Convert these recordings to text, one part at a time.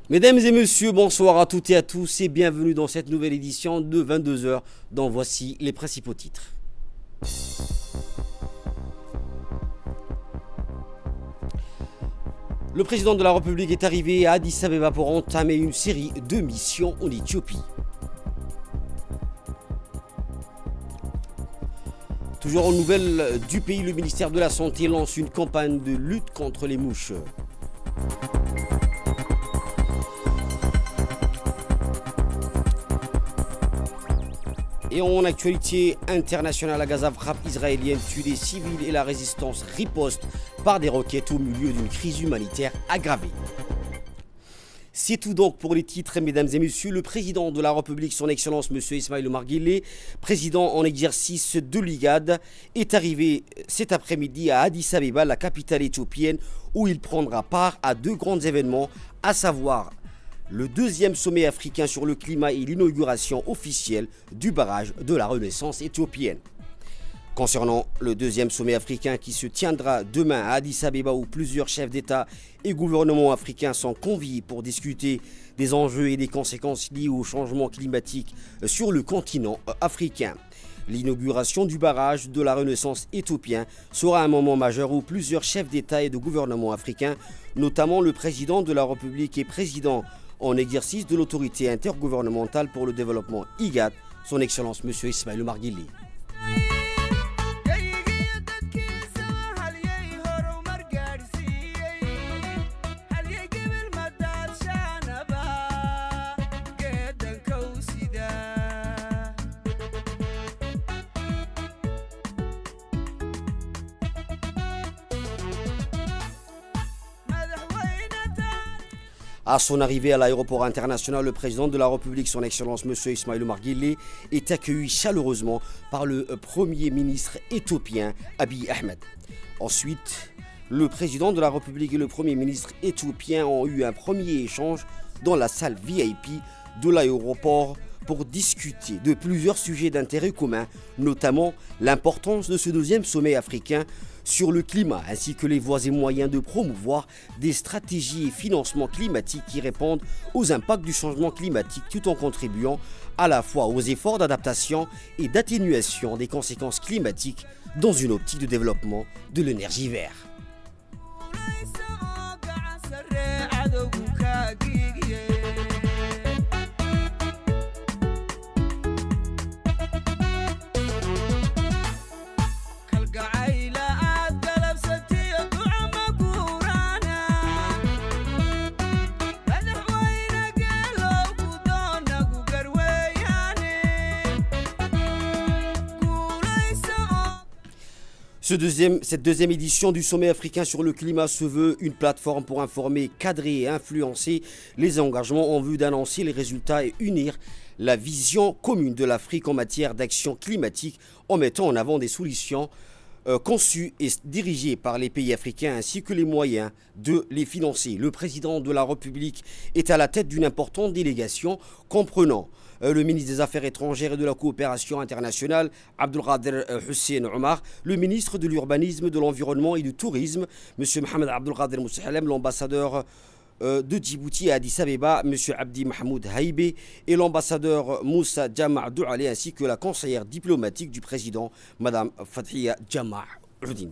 Mesdames et messieurs, bonsoir à toutes et à tous et bienvenue dans cette nouvelle édition de 22 heures dont voici les principaux titres. Le président de la République est arrivé à Addis Abeba pour entamer une série de missions en Éthiopie. Toujours en nouvelles du pays, le ministère de la Santé lance une campagne de lutte contre les mouches. Et en actualité internationale, à Gaza, frappe israélienne tue des civils et la résistance riposte par des roquettes au milieu d'une crise humanitaire aggravée. C'est tout donc pour les titres, mesdames et messieurs. Le président de la République, son Excellence M. Ismaïl Omar Guelleh, président en exercice de l'IGAD, est arrivé cet après-midi à Addis Abeba, la capitale éthiopienne, où il prendra part à deux grands événements, à savoir le deuxième sommet africain sur le climat et l'inauguration officielle du barrage de la Renaissance éthiopienne. Concernant le deuxième sommet africain qui se tiendra demain à Addis Abeba, où plusieurs chefs d'État et gouvernements africains sont conviés pour discuter des enjeux et des conséquences liées au changement climatique sur le continent africain. L'inauguration du barrage de la Renaissance éthiopien sera un moment majeur où plusieurs chefs d'État et de gouvernements africains, notamment le président de la République et président en exercice de l'autorité intergouvernementale pour le développement IGAD, son Excellence M. Ismaïl Omar Guelleh. À son arrivée à l'aéroport international, le président de la République, son Excellence M. Ismaïl Omar Guelleh, est accueilli chaleureusement par le Premier ministre éthiopien Abiy Ahmed. Ensuite, le président de la République et le Premier ministre éthiopien ont eu un premier échange dans la salle VIP de l'aéroport pour discuter de plusieurs sujets d'intérêt commun, notamment l'importance de ce deuxième sommet africain sur le climat, ainsi que les voies et moyens de promouvoir des stratégies et financements climatiques qui répondent aux impacts du changement climatique tout en contribuant à la fois aux efforts d'adaptation et d'atténuation des conséquences climatiques dans une optique de développement de l'énergie verte. Cette deuxième édition du sommet africain sur le climat se veut une plateforme pour informer, cadrer et influencer les engagements en vue d'annoncer les résultats et unir la vision commune de l'Afrique en matière d'action climatique en mettant en avant des solutions conçues et dirigées par les pays africains ainsi que les moyens de les financer. Le président de la République est à la tête d'une importante délégation comprenant le ministre des Affaires étrangères et de la coopération internationale, Abdelkader Hussein Omar, le ministre de l'Urbanisme, de l'Environnement et du Tourisme, M. Mohamed Abdelkader Moussahalem, l'ambassadeur de Djibouti à Addis Abeba, M. Abdi Mahmoud Haïbé, et l'ambassadeur Moussa Jama' Douale, ainsi que la conseillère diplomatique du président, Mme Fathia Jama' Houdin.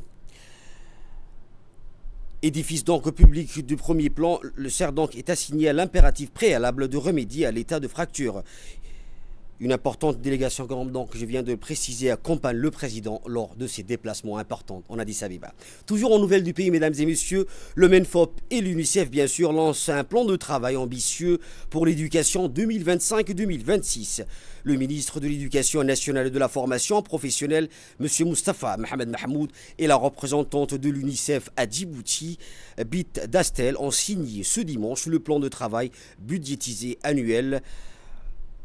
Édifice donc public du premier plan, le CERDONC est assigné à l'impératif préalable de remédier à l'état de fracture. Une importante délégation, comme donc je viens de le préciser, accompagne le président lors de ses déplacements importants en Addis Abeba. Toujours en nouvelles du pays, mesdames et messieurs, le MENFOP et l'UNICEF, bien sûr, lancent un plan de travail ambitieux pour l'éducation 2025-2026. Le ministre de l'Éducation nationale et de la formation professionnelle, M. Moustapha Mohamed Mahmoud, et la représentante de l'UNICEF à Djibouti, Bit Dastel, ont signé ce dimanche le plan de travail budgétisé annuel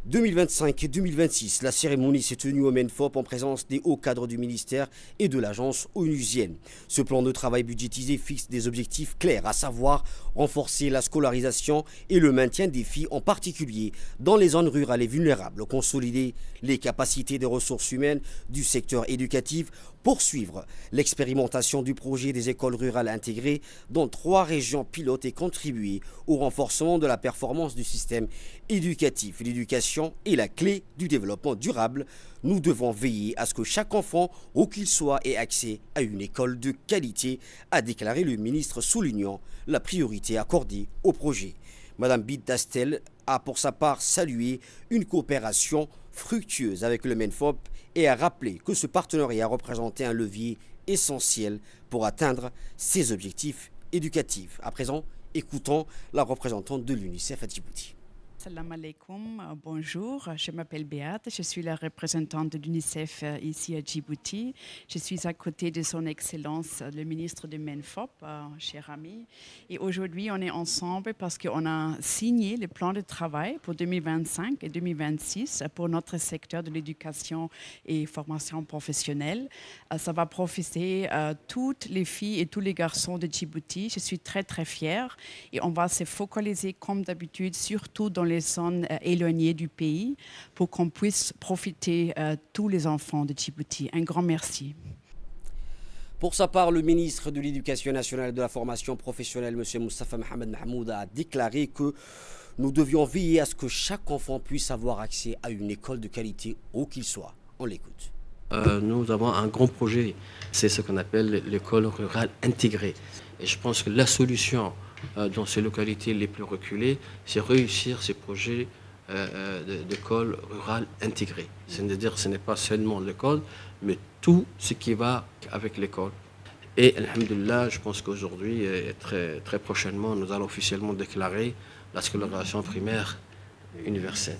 2025-2026, la cérémonie s'est tenue au MENFOP en présence des hauts cadres du ministère et de l'agence onusienne. Ce plan de travail budgétisé fixe des objectifs clairs, à savoir renforcer la scolarisation et le maintien des filles, en particulier dans les zones rurales et vulnérables, consolider les capacités des ressources humaines du secteur éducatif, poursuivre l'expérimentation du projet des écoles rurales intégrées dans 3 régions pilotes et contribuer au renforcement de la performance du système éducatif. L'éducation est la clé du développement durable. Nous devons veiller à ce que chaque enfant, où qu'il soit, ait accès à une école de qualité, a déclaré le ministre, soulignant la priorité accordée au projet. Madame Bid Dastel a pour sa part salué une coopération fructueuse avec le MENFOP et a rappelé que ce partenariat représentait un levier essentiel pour atteindre ses objectifs éducatifs. À présent, écoutons la représentante de l'UNICEF à Djibouti. Salam alaikum, bonjour, je m'appelle Beate, je suis la représentante de l'UNICEF ici à Djibouti. Je suis à côté de son Excellence, le ministre de MENFOP, cher ami. Et aujourd'hui, on est ensemble parce qu'on a signé le plan de travail pour 2025 et 2026 pour notre secteur de l'éducation et formation professionnelle. Ça va profiter à toutes les filles et tous les garçons de Djibouti. Je suis très, très fière. Et on va se focaliser, comme d'habitude, surtout dans les zones éloignées du pays pour qu'on puisse profiter tous les enfants de Djibouti. Un grand merci. Pour sa part, le ministre de l'Éducation nationale et de la formation professionnelle, M. Moustapha Mohamed Mahmoud, a déclaré que nous devions veiller à ce que chaque enfant puisse avoir accès à une école de qualité, où qu'il soit. On l'écoute. Nous avons un grand projet, c'est ce qu'on appelle l'école rurale intégrée. Et je pense que la solution dans ces localités les plus reculées, c'est réussir ces projets d'école rurale intégrée. C'est-à-dire que ce n'est pas seulement l'école, mais tout ce qui va avec l'école. Et alhamdoulilah, je pense qu'aujourd'hui, très, très prochainement, nous allons officiellement déclarer la scolarisation primaire universelle.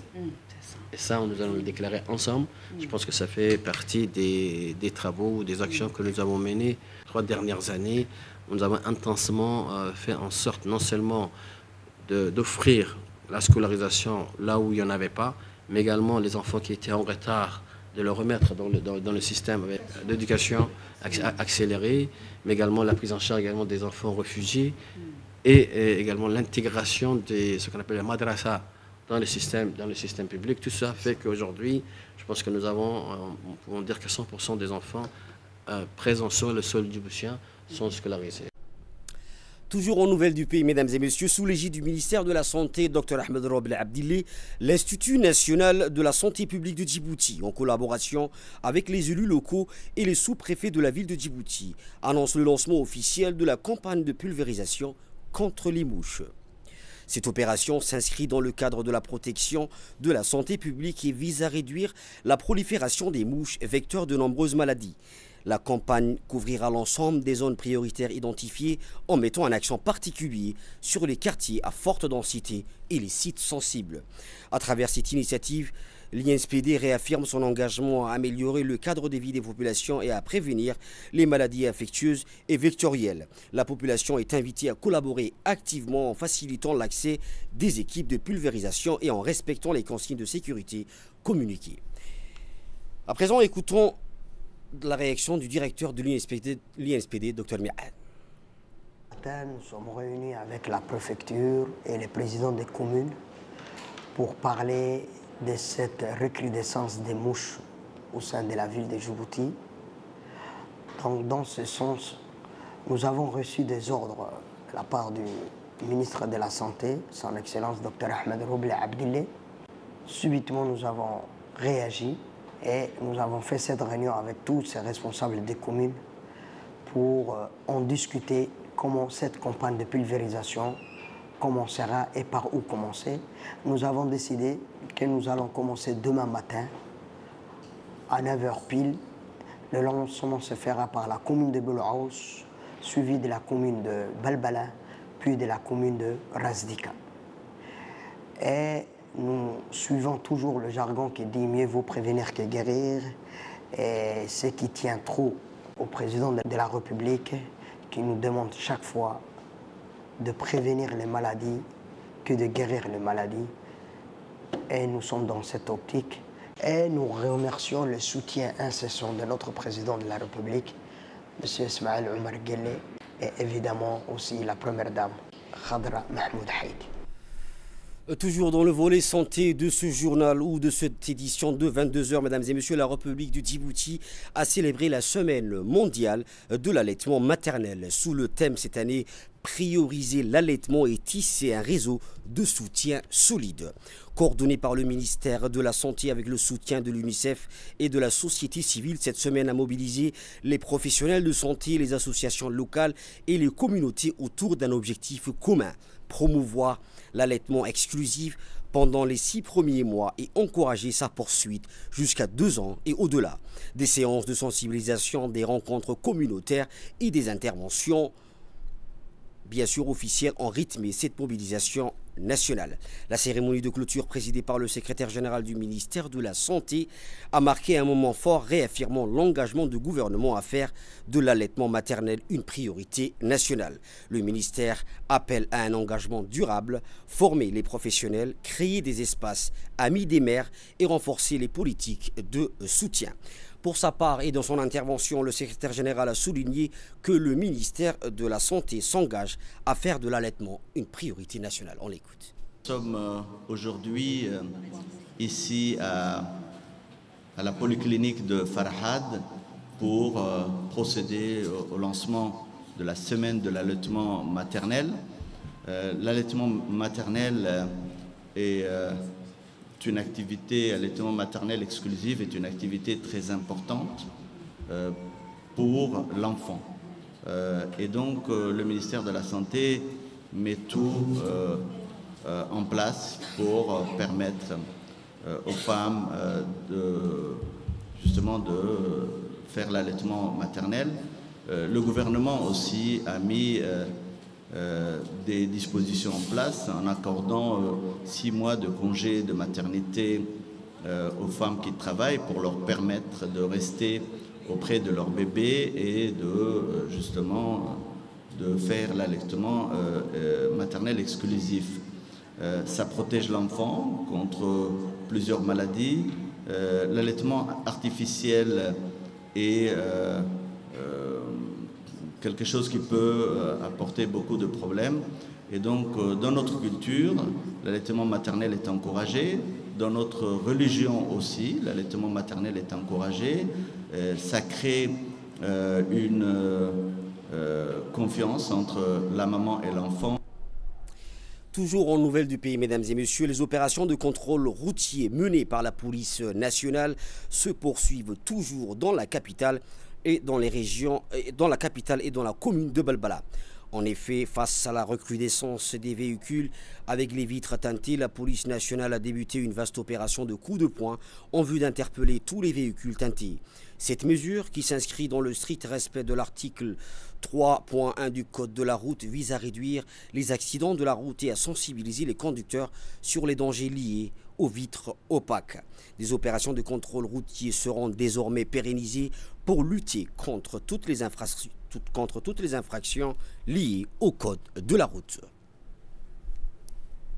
Et ça, nous allons le déclarer ensemble. Je pense que ça fait partie des travaux, des actions que nous avons menées 3 dernières années. Nous avons intensément fait en sorte non seulement d'offrir la scolarisation là où il n'y en avait pas, mais également les enfants qui étaient en retard, de le remettre dans le système d'éducation accélérée, mais également la prise en charge également des enfants réfugiés et également l'intégration de ce qu'on appelle les madrasa dans le système public. Tout ça fait qu'aujourd'hui, je pense que nous avons, on peut dire que 100% des enfants présents sur le sol djiboutien sont scolarisés. Toujours aux nouvelles du pays, mesdames et messieurs, sous l'égide du ministère de la Santé, Dr Ahmed Roble Abdillah, l'Institut national de la santé publique de Djibouti, en collaboration avec les élus locaux et les sous-préfets de la ville de Djibouti, annonce le lancement officiel de la campagne de pulvérisation contre les mouches. Cette opération s'inscrit dans le cadre de la protection de la santé publique et vise à réduire la prolifération des mouches, vecteurs de nombreuses maladies. La campagne couvrira l'ensemble des zones prioritaires identifiées en mettant un accent particulier sur les quartiers à forte densité et les sites sensibles. À travers cette initiative, l'INSPD réaffirme son engagement à améliorer le cadre de vie des populations et à prévenir les maladies infectieuses et vectorielles. La population est invitée à collaborer activement en facilitant l'accès des équipes de pulvérisation et en respectant les consignes de sécurité communiquées. À présent, écoutons la réaction du directeur de l'INSPD, Dr Mi'ad. Nous sommes réunis avec la préfecture et les présidents des communes pour parler de cette recrudescence des mouches au sein de la ville de Djibouti. Donc, dans ce sens, nous avons reçu des ordres de la part du ministre de la Santé, son Excellence Dr Ahmed Roble Abdillah. Subitement, nous avons réagi et nous avons fait cette réunion avec tous ces responsables des communes pour en discuter comment cette campagne de pulvérisation commencera et par où commencer. Nous avons décidé que nous allons commencer demain matin à 9h pile. Le lancement se fera par la commune de Boulouaous, suivi de la commune de Balbala, puis de la commune de Razdika. Et nous suivons toujours le jargon qui dit mieux vaut prévenir que guérir, et ce qui tient trop au président de la République qui nous demande chaque fois de prévenir les maladies que de guérir les maladies. et nous sommes dans cette optique. Et nous remercions le soutien incessant de notre président de la République, M. Ismaël Omar Guelleh, et évidemment aussi la première dame, Khadra Mahmoud Haïdi. Toujours dans le volet santé de ce journal ou de cette édition de 22h, mesdames et messieurs, la République du Djibouti a célébré la semaine mondiale de l'allaitement maternel. Sous le thème cette année, prioriser l'allaitement et tisser un réseau de soutien solide. Coordonné par le ministère de la Santé avec le soutien de l'UNICEF et de la société civile, cette semaine a mobilisé les professionnels de santé, les associations locales et les communautés autour d'un objectif commun: promouvoir l'allaitement exclusif pendant les 6 premiers mois et encourager sa poursuite jusqu'à 2 ans et au-delà. Des séances de sensibilisation, des rencontres communautaires et des interventions bien sûr officielles ont rythmé cette mobilisation nationale. La cérémonie de clôture présidée par le secrétaire général du ministère de la Santé a marqué un moment fort, réaffirmant l'engagement du gouvernement à faire de l'allaitement maternel une priorité nationale. Le ministère appelle à un engagement durable, former les professionnels, créer des espaces amis des mères et renforcer les politiques de soutien. Pour sa part et dans son intervention, le secrétaire général a souligné que le ministère de la Santé s'engage à faire de l'allaitement une priorité nationale. On l'écoute. Nous sommes aujourd'hui ici à la polyclinique de Farhad pour procéder au lancement de la semaine de l'allaitement maternel. L'allaitement maternel est une activité, l'allaitement maternel exclusive est une activité très importante pour l'enfant. Et donc le ministère de la Santé met tout en place pour permettre aux femmes justement de faire l'allaitement maternel. Le gouvernement aussi a mis des dispositions en place en accordant 6 mois de congé de maternité aux femmes qui travaillent pour leur permettre de rester auprès de leur bébé et de justement de faire l'allaitement maternel exclusif. Ça protège l'enfant contre plusieurs maladies. L'allaitement artificiel est quelque chose qui peut apporter beaucoup de problèmes. Et donc, dans notre culture, l'allaitement maternel est encouragé. Dans notre religion aussi, l'allaitement maternel est encouragé. Ça crée une confiance entre la maman et l'enfant. Toujours en nouvelles du pays, mesdames et messieurs, les opérations de contrôle routier menées par la police nationale se poursuivent toujours dans la capitale et dans les régions, dans la capitale et dans la commune de Balbala. En effet, face à la recrudescence des véhicules avec les vitres teintées, la police nationale a débuté une vaste opération de coups de poing en vue d'interpeller tous les véhicules teintés. Cette mesure, qui s'inscrit dans le strict respect de l'article 3.1 du Code de la route, vise à réduire les accidents de la route et à sensibiliser les conducteurs sur les dangers liés aux vitres opaques. Des opérations de contrôle routier seront désormais pérennisées pour lutter contre toutes les infractions liées au Code de la route.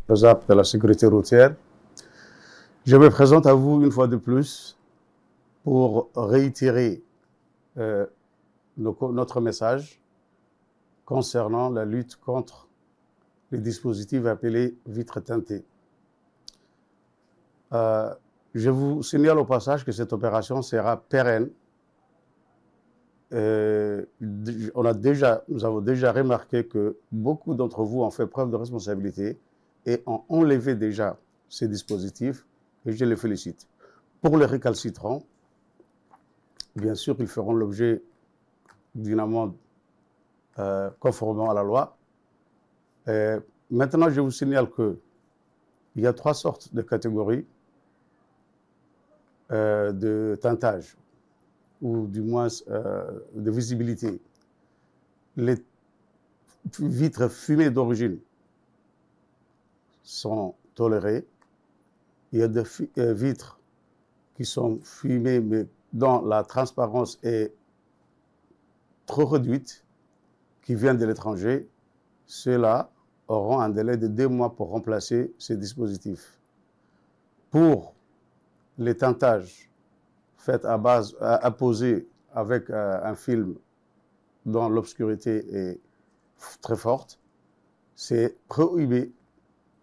De la sécurité routière, je me présente à vous une fois de plus pour réitérer notre message concernant la lutte contre les dispositifs appelés vitres teintées. Je vous signale au passage que cette opération sera pérenne. Nous avons déjà remarqué que beaucoup d'entre vous ont fait preuve de responsabilité et ont enlevé déjà ces dispositifs, et je les félicite. Pour les récalcitrants, bien sûr, ils feront l'objet d'une amende conformément à la loi. Maintenant, je vous signale qu'il y a 3 sortes de catégories de teintage, ou du moins de visibilité. Les vitres fumées d'origine sont tolérées. Il y a des vitres qui sont fumées, mais dont la transparence est trop réduite, qui viennent de l'étranger. Ceux-là auront un délai de 2 mois pour remplacer ces dispositifs. pour les tentages faits apposés avec un film dont l'obscurité est très forte, c'est prohibé,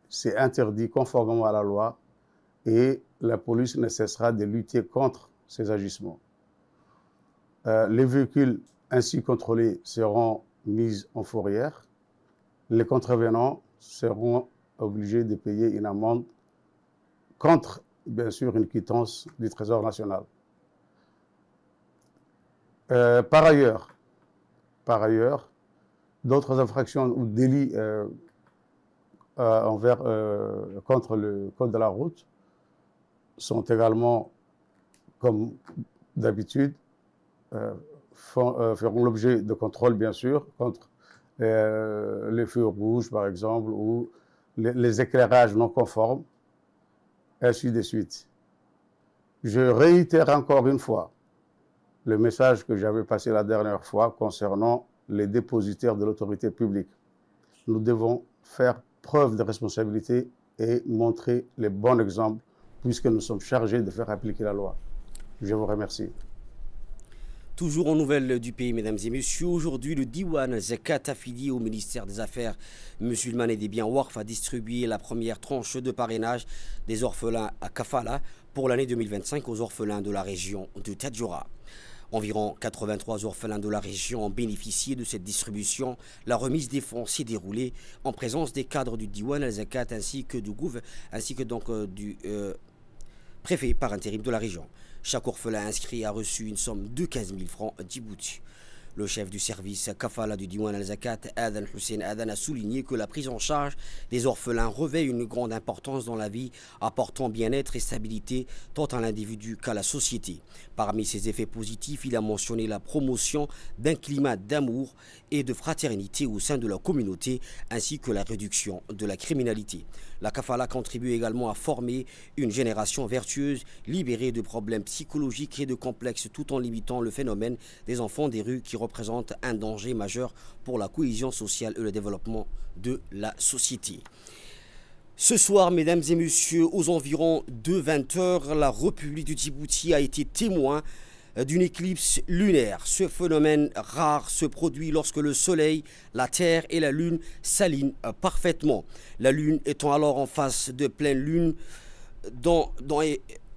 c'est interdit conformément à la loi et la police ne cessera de lutter contre ces agissements. Les véhicules ainsi contrôlés seront mis en fourrière. Les contrevenants seront obligés de payer une amende contre, bien sûr, une quittance du Trésor national. Par ailleurs, d'autres infractions ou délits contre le code de la route sont également, comme d'habitude, feront l'objet de contrôles, bien sûr, contre les feux rouges, par exemple, ou les éclairages non conformes, ainsi de suite. Je réitère encore une fois le message que j'avais passé la dernière fois concernant les dépositaires de l'autorité publique. Nous devons faire preuve de responsabilité et montrer les bons exemples puisque nous sommes chargés de faire appliquer la loi. Je vous remercie. Toujours en nouvelles du pays, mesdames et messieurs, aujourd'hui le Diwan Zakat affilié au ministère des Affaires musulmanes et des biens Waqf a distribué la première tranche de parrainage des orphelins à Kafala pour l'année 2025 aux orphelins de la région de Tadjoura. Environ 83 orphelins de la région ont bénéficié de cette distribution. La remise des fonds s'est déroulée en présence des cadres du Diwan al-Zakat ainsi que du préfet par intérim de la région. Chaque orphelin inscrit a reçu une somme de 15 000 francs Djibouti. Le chef du service Kafala du Diwan al-Zakat, Adan Hussein Adan, a souligné que la prise en charge des orphelins revêt une grande importance dans la vie, apportant bien-être et stabilité tant à l'individu qu'à la société. Parmi ses effets positifs, il a mentionné la promotion d'un climat d'amour et de fraternité au sein de la communauté, ainsi que la réduction de la criminalité. La Kafala contribue également à former une génération vertueuse, libérée de problèmes psychologiques et de complexes, tout en limitant le phénomène des enfants des rues qui représente un danger majeur pour la cohésion sociale et le développement de la société. Ce soir, mesdames et messieurs, aux environs de 20 h, la République du Djibouti a été témoin d'une éclipse lunaire. Ce phénomène rare se produit lorsque le soleil, la terre et la lune s'alignent parfaitement. La lune étant alors en face de pleine lune,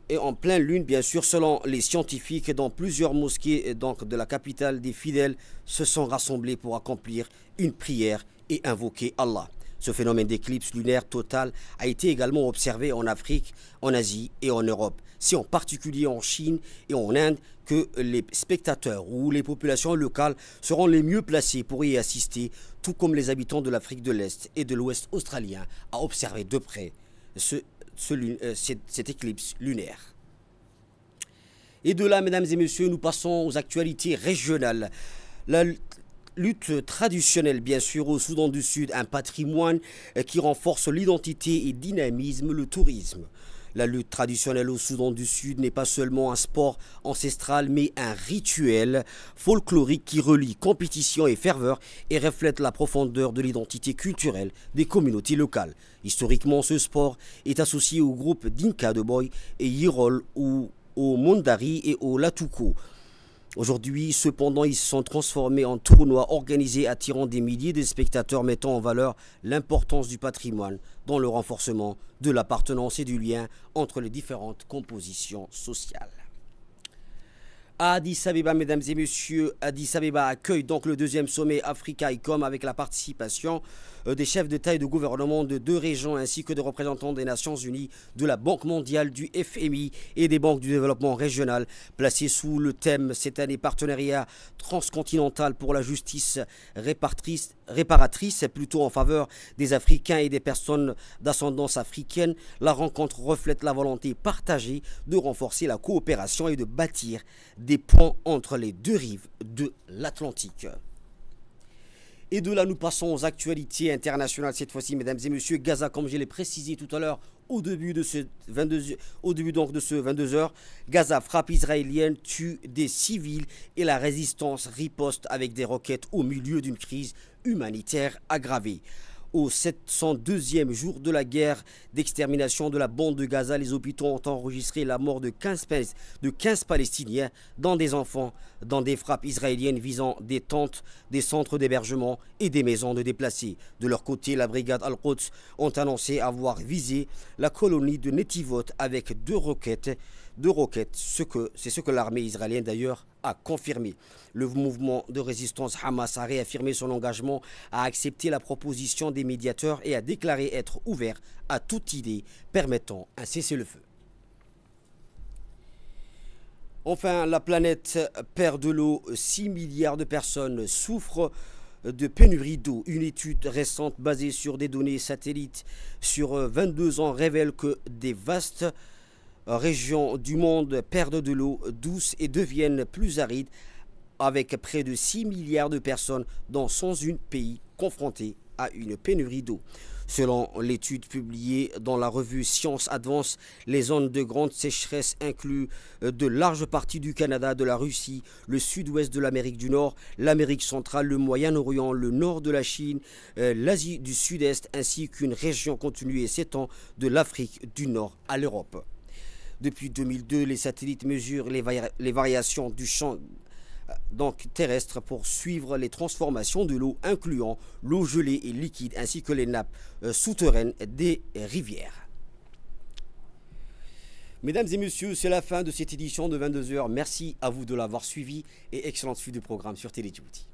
et en pleine lune, bien sûr, selon les scientifiques, dans plusieurs mosquées donc, de la capitale, des fidèles se sont rassemblés pour accomplir une prière et invoquer Allah. Ce phénomène d'éclipse lunaire totale a été également observé en Afrique, en Asie et en Europe. C'est en particulier en Chine et en Inde que les spectateurs ou les populations locales seront les mieux placés pour y assister, tout comme les habitants de l'Afrique de l'Est et de l'Ouest australien, à observer de près cette éclipse lunaire. Et de là, mesdames et messieurs, nous passons aux actualités régionales. La lutte traditionnelle, bien sûr, au Soudan du Sud, un patrimoine qui renforce l'identité et dynamisme le tourisme. La lutte traditionnelle au Soudan du Sud n'est pas seulement un sport ancestral, mais un rituel folklorique qui relie compétition et ferveur et reflète la profondeur de l'identité culturelle des communautés locales. Historiquement, ce sport est associé aux groupes Dinka de Boy et Yirol ou au Mondari et au Latuko. Aujourd'hui, cependant, ils se sont transformés en tournois organisés attirant des milliers de spectateurs, mettant en valeur l'importance du patrimoine dans le renforcement de l'appartenance et du lien entre les différentes compositions sociales. À Addis Abeba, mesdames et messieurs, Addis Abeba accueille donc le deuxième sommet Africa-ICOM avec la participation des chefs d'État et de gouvernement de 2 régions ainsi que de représentants des Nations Unies, de la Banque mondiale, du FMI et des banques du développement régional, placés sous le thème cette année partenariat transcontinental pour la justice réparatrice plutôt en faveur des Africains et des personnes d'ascendance africaine. La rencontre reflète la volonté partagée de renforcer la coopération et de bâtir des ponts entre les 2 rives de l'Atlantique. Et de là, nous passons aux actualités internationales. Cette fois-ci, mesdames et messieurs, Gaza, comme je l'ai précisé tout à l'heure, au début de ce 22 h, Gaza, frappe israélienne, tue des civils et la résistance riposte avec des roquettes au milieu d'une crise humanitaire aggravée. Au 702e jour de la guerre d'extermination de la bande de Gaza, les hôpitaux ont enregistré la mort de 15 Palestiniens, dont des enfants, dans des frappes israéliennes visant des tentes, des centres d'hébergement et des maisons de déplacés. De leur côté, la brigade Al-Quds ont annoncé avoir visé la colonie de Netivot avec deux roquettes. C'est ce que l'armée israélienne d'ailleurs a confirmé. Le mouvement de résistance Hamas a réaffirmé son engagement à accepter la proposition des médiateurs et a déclaré être ouvert à toute idée permettant un cessez-le-feu. Enfin, la planète perd de l'eau. 6 milliards de personnes souffrent de pénurie d'eau. Une étude récente basée sur des données satellites sur 22 ans révèle que des vastes régions du monde perdent de l'eau douce et deviennent plus arides, avec près de 6 milliards de personnes dans 101 pays confrontés à une pénurie d'eau. Selon l'étude publiée dans la revue Science Advance, les zones de grande sécheresse incluent de larges parties du Canada, de la Russie, le sud-ouest de l'Amérique du Nord, l'Amérique centrale, le Moyen-Orient, le nord de la Chine, l'Asie du Sud-Est, ainsi qu'une région continue s'étend de l'Afrique du Nord à l'Europe. Depuis 2002, les satellites mesurent les variations du champ terrestre pour suivre les transformations de l'eau, incluant l'eau gelée et liquide, ainsi que les nappes souterraines des rivières. Mesdames et messieurs, c'est la fin de cette édition de 22h. Merci à vous de l'avoir suivi et excellente suite de programme sur Télé Djibouti.